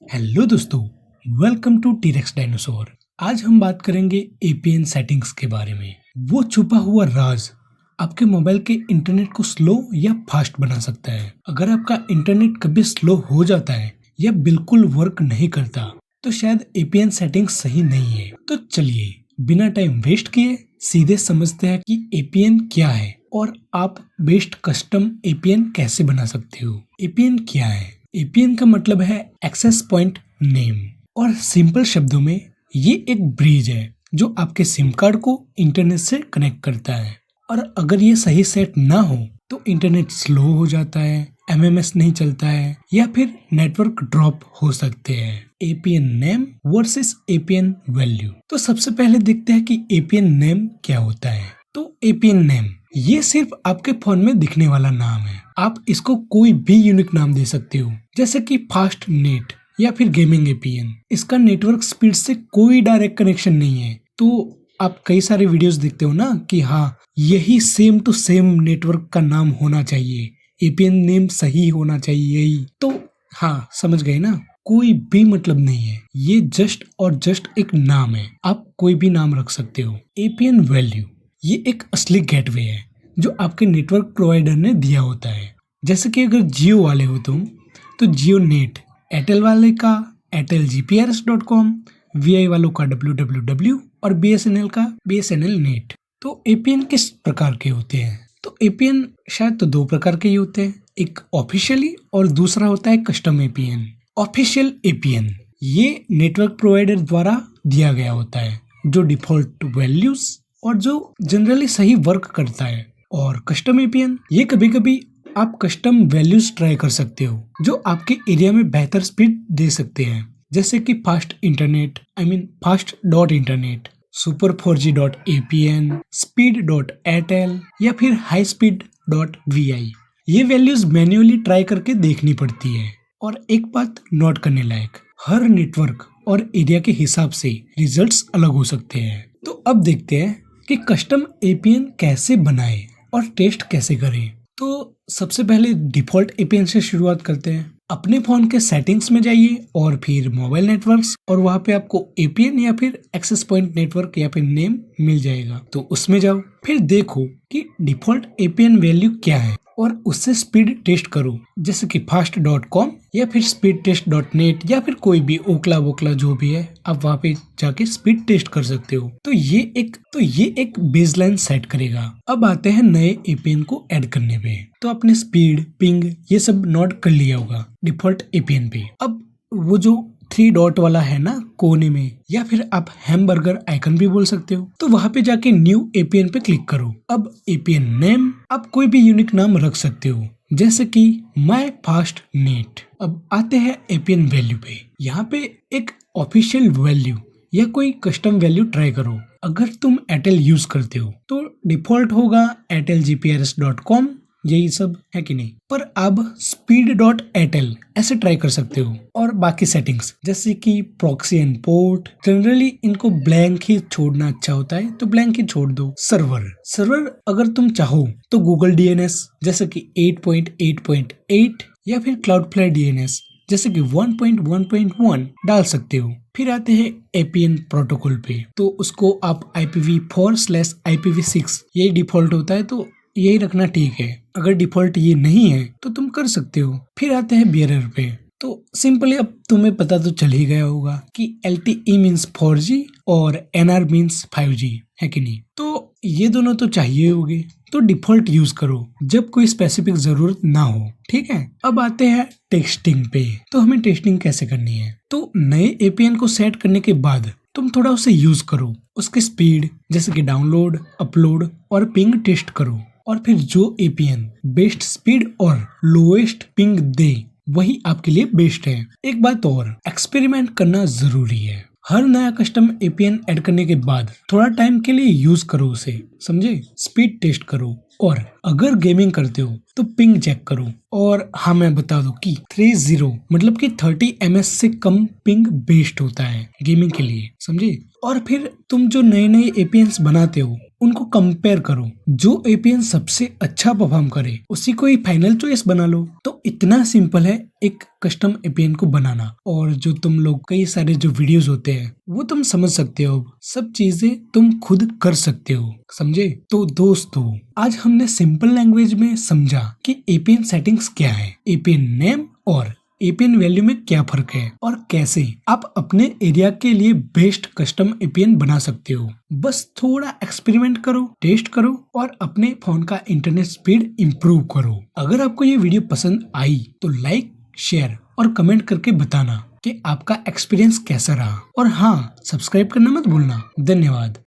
Hello दोस्तों, welcome to T-Rex dinosaur. आज हम बात करेंगे एपीएन सेटिंग्स के बारे में। वो छुपा हुआ राज आपके मोबाइल के इंटरनेट को स्लो या फास्ट बना सकता है। अगर आपका इंटरनेट कभी स्लो हो जाता है या बिल्कुल वर्क नहीं करता तो शायद एपीएन सेटिंग्स सही नहीं है। तो चलिए बिना टाइम वेस्ट किए सीधे समझते हैं कि एपीएन क्या है और आप बेस्ट कस्टम एपीएन कैसे बना सकते हो। एपीएन क्या है? एपीएन का मतलब है एक्सेस पॉइंट नेम, और सिंपल शब्दों में ये एक ब्रिज है जो आपके सिम कार्ड को इंटरनेट से कनेक्ट करता है। और अगर ये सही सेट ना हो तो इंटरनेट स्लो हो जाता है, एमएमएस नहीं चलता है या फिर नेटवर्क ड्रॉप हो सकते हैं। APN name versus APN value. तो सबसे पहले देखते हैं कि एपीएन नेम क्या होता है। तो एपीएन नेम ये सिर्फ आपके फोन में दिखने वाला नाम है। आप इसको कोई भी यूनिक नाम दे सकते हो, जैसे कि फास्ट नेट या फिर गेमिंग एपीएन। इसका नेटवर्क स्पीड से कोई डायरेक्ट कनेक्शन नहीं है। तो आप कई सारे वीडियोस देखते हो ना कि हाँ, यही सेम टू सेम नेटवर्क का नाम होना चाहिए, एपीएन नेम सही होना चाहिए यही। तो हाँ, समझ गए ना, कोई भी मतलब नहीं है, ये जस्ट और जस्ट एक नाम है। आप कोई भी नाम रख सकते हो। एपीएन वैल्यू ये एक असली गेटवे है जो आपके नेटवर्क प्रोवाइडर ने दिया होता है। जैसे कि अगर जियो वाले हो तुम तो जियो नेट, एयरटेल वाले का airtelgprs.com, वीआई वालों का www और बीएसएनएल का बीएसएनएल नेट। तो एपीएन किस प्रकार के होते हैं? तो एपीएन शायद तो दो प्रकार के ही होते हैं, एक ऑफिशियली और दूसरा होता है कस्टम एपीएन। ऑफिशियल एपीएन ये नेटवर्क प्रोवाइडर द्वारा दिया गया होता है, जो डिफॉल्ट वैल्यूज और जो जनरली सही वर्क करता है। और कस्टम एपीएन ये कभी कभी आप कस्टम वैल्यूज ट्राई कर सकते हो जो आपके एरिया में बेहतर स्पीड दे सकते हैं, जैसे कि fast internet, fast dot internet, super 4G dot APN, speed dot Airtel या फिर हाई स्पीड डॉट वीआई। ये वैल्यूज मैन्युअली ट्राई करके देखनी पड़ती है। और एक बात नोट करने लायक, हर नेटवर्क और एरिया के हिसाब से रिजल्ट्स अलग हो सकते हैं। तो अब देखते हैं कि कस्टम एपीएन कैसे बनाएं और टेस्ट कैसे करें। तो सबसे पहले डिफॉल्ट एपीएन से शुरुआत करते हैं। अपने फोन के सेटिंग्स में जाइए और फिर मोबाइल नेटवर्क्स, और वहाँ पे आपको एपीएन या फिर एक्सेस पॉइंट नेटवर्क या फिर नेम मिल जाएगा। तो उसमें जाओ, फिर देखो कि डिफॉल्ट एपीएन वैल्यू क्या है और उससे स्पीड टेस्ट करो, जैसे कि fast.com या फिर speedtest.net या फिर कोई भी ओकला वोकला जो भी है, आप वहाँ पे जाके स्पीड टेस्ट कर सकते हो। तो ये एक बेसलाइन सेट करेगा। अब आते हैं नए एपीएन को ऐड करने पे। तो आपने स्पीड, पिंग ये सब नोट कर लिया होगा डिफॉल्ट एपीएन पे। अब वो जो 3 डॉट वाला है ना कोने में, या फिर आप हैमबर्गर आइकन भी बोल सकते हो, तो वहां पे जाके न्यू एपीएन पे क्लिक करो। अब एपीएन नेम आप कोई भी यूनिक नाम रख सकते हो, जैसे कि माय फास्ट नेट। अब आते हैं एपीएन वैल्यू पे। यहाँ पे एक ऑफिशियल वैल्यू या कोई कस्टम वैल्यू ट्राई करो। अगर तुम एयरटेल यूज करते हो तो डिफॉल्ट होगा airtelgprs.com, यही सब है कि नहीं। पर अब स्पीड डॉट एयरटेल ऐसे ट्राई कर सकते हो। और बाकी सेटिंग्स जैसे कि प्रॉक्सी एंड पोर्ट, जनरली इनको ब्लैंक ही छोड़ना अच्छा होता है, तो ब्लैंक ही छोड़ दो। सर्वर अगर तुम चाहो तो गूगल डीएनएस जैसे कि 8.8.8 या फिर क्लाउडफ्लाई डीएनएस जैसे कि 1.1.1 डाल सकते हो। फिर आते हैं एपीएन प्रोटोकॉल पे, तो उसको आप IPv4/IPv6 यही डिफॉल्ट होता है, तो यही रखना ठीक है। अगर डिफॉल्ट ये नहीं है तो तुम कर सकते हो। फिर आते हैं बियरर पे। तो सिंपली अब तुम्हें पता तो चल ही गया होगा कि LTE मीन्स 4G और NR मीन्स 5G, है कि नहीं। तो ये दोनों तो चाहिए होंगे, तो डिफॉल्ट यूज करो जब कोई स्पेसिफिक जरूरत ना हो, ठीक है। अब आते हैं टेस्टिंग पे। तो हमें टेस्टिंग कैसे करनी है? तो नए एपीएन को सेट करने के बाद तुम थोड़ा उसे यूज करो, उसकी स्पीड जैसे कि डाउनलोड, अपलोड और पिंग टेस्ट करो। और फिर जो एपीएन बेस्ट स्पीड और लोएस्ट पिंग दे वही आपके लिए बेस्ट है। एक बात और, एक्सपेरिमेंट करना जरूरी है। हर नया कस्टम एपीएन ऐड करने के बाद थोड़ा टाइम के लिए यूज करो उसे, समझे। स्पीड टेस्ट करो, और अगर गेमिंग करते हो तो पिंग चेक करो। और हाँ, मैं बता दूं कि 30 मतलब कि 30 ms से कम पिंग बेस्ट होता है गेमिंग के लिए, समझे। और फिर तुम जो नए नए एपीएन्स बनाते हो उनको कंपेयर करो। जो एपीएन सबसे अच्छा परफॉर्म करे उसी को ही फाइनल चॉइस बना लो। तो इतना सिंपल है एक कस्टम एपीएन को बनाना। और जो तुम लोग कई सारे जो वीडियोस होते हैं वो तुम समझ सकते हो, सब चीजें तुम खुद कर सकते हो, समझे। तो दोस्तों आज हमने सिंपल लैंग्वेज में समझा कि एपीएन सेटिंग्स क्या है, एपीएन नेम और एपीएन वैल्यू में क्या फर्क है और कैसे आप अपने एरिया के लिए बेस्ट कस्टम एपीएन बना सकते हो। बस थोड़ा एक्सपेरिमेंट करो, टेस्ट करो और अपने फोन का इंटरनेट स्पीड इंप्रूव करो। अगर आपको ये वीडियो पसंद आई तो लाइक, शेयर और कमेंट करके बताना कि आपका एक्सपीरियंस कैसा रहा। और हाँ, सब्सक्राइब करना मत भूलना। धन्यवाद।